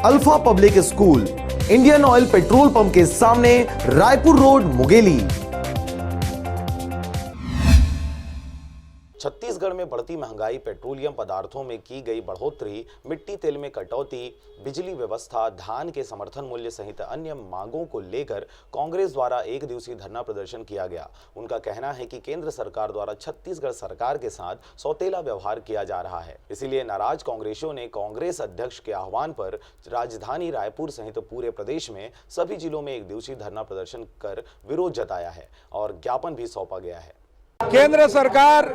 Alpha public school, Indian oil petrol pump के सामने, Raipur road, Mungeli. Chhattisgarh में बढ़ती महंगाई, पेट्रोलियम पदार्थों में की गई बढ़ोतरी, मिट्टी तेल में कटौती, बिजली व्यवस्था, धान के समर्थन मूल्य सहित अन्य मांगों को लेकर कांग्रेस द्वारा एक दिवसीय धरना प्रदर्शन किया गया। उनका कहना है कि केंद्र सरकार द्वारा छत्तीसगढ़ सरकार के साथ सौतेला व्यवहार किया जा रहा है। इसीलिए नाराज कांग्रेसियों ने कांग्रेस अध्यक्ष के आह्वान पर राजधानी रायपुर सहित पूरे प्रदेश में सभी जिलों में एक दिवसीय धरना प्रदर्शन कर विरोध जताया है और ज्ञापन भी सौंपा गया है। केंद्र सरकार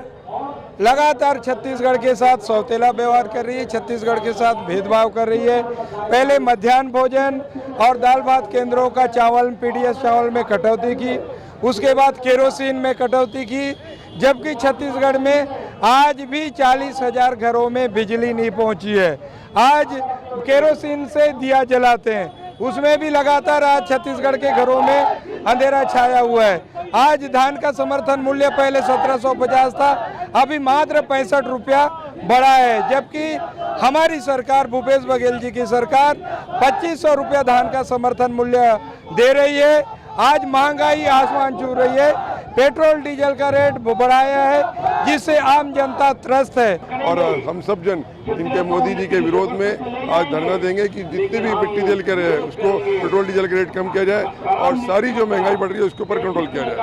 लगातार छत्तीसगढ़ के साथ सौतेला व्यवहार कर रही है, छत्तीसगढ़ के साथ भेदभाव कर रही है। पहले मध्याह्न भोजन और दाल भात केंद्रों का चावल, पीडीएस चावल में कटौती की, उसके बाद केरोसिन में कटौती की, जबकि छत्तीसगढ़ में आज भी 40,000 घरों में बिजली नहीं पहुंची है। आज केरोसिन से दिया जलाते हैं, उसमें भी लगातार आज छत्तीसगढ़ के घरों में अंधेरा छाया हुआ है। आज धान का समर्थन मूल्य पहले 1750 था, अभी मात्र 65 रुपया बढ़ा है, जबकि हमारी सरकार, भूपेश बघेल जी की सरकार 2500 रुपया धान का समर्थन मूल्य दे रही है। आज महंगाई आसमान छू रही है, पेट्रोल डीजल का रेट बढ़ाया है, जिससे आम जनता त्रस्त है। और हम सब जन इनके मोदी जी के विरोध में आज धरना देंगे कि जितने भी मिट्टी तेल के रहे उसको पेट्रोल डीजल का रेट कम किया जाए और सारी जो महंगाई बढ़ रही है उसके ऊपर कंट्रोल किया जाए।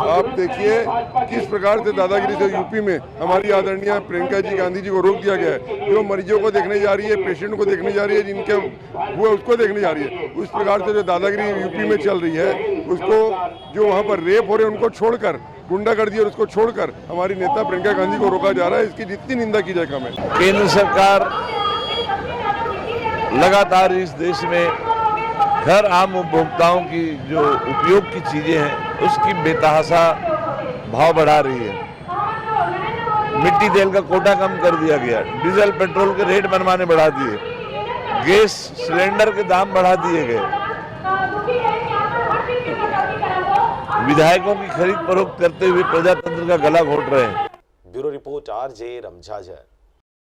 आप देखिए किस प्रकार से दादागिरी से यूपी में हमारी आदरणीय प्रियंका जी गांधी जी को रोक दिया गया है। जो मरीजों को देखने जा रही है, पेशेंट को देखने जा रही है, जिनके हुए उसको देखने जा रही है, उस प्रकार से जो दादागिरी यूपी में चल रही है, उसको जो वहाँ पर रेप हो रहे हैं उनको छोड़कर, गुंडागर्दी और उसको छोड़कर हमारी नेता प्रियंका गांधी को रोका जा रहा है। इसकी जितनी निंदा की जाए कम है। केंद्र सरकार लगातार इस देश में हर आम उपभोक्ताओं की जो उपयोग की चीजें हैं उसकी बेतहाशा भाव बढ़ा रही है। मिट्टी तेल का कोटा कम कर दिया गया, डीजल पेट्रोल के रेट मनमाने बढ़ा दिए, गैस सिलेंडर के दाम बढ़ा दिए गए, विधायकों की खरीद फरोख्त करते हुए प्रजातंत्र का गला घोट रहे हैं। Bureau report, RJ रमझाझर।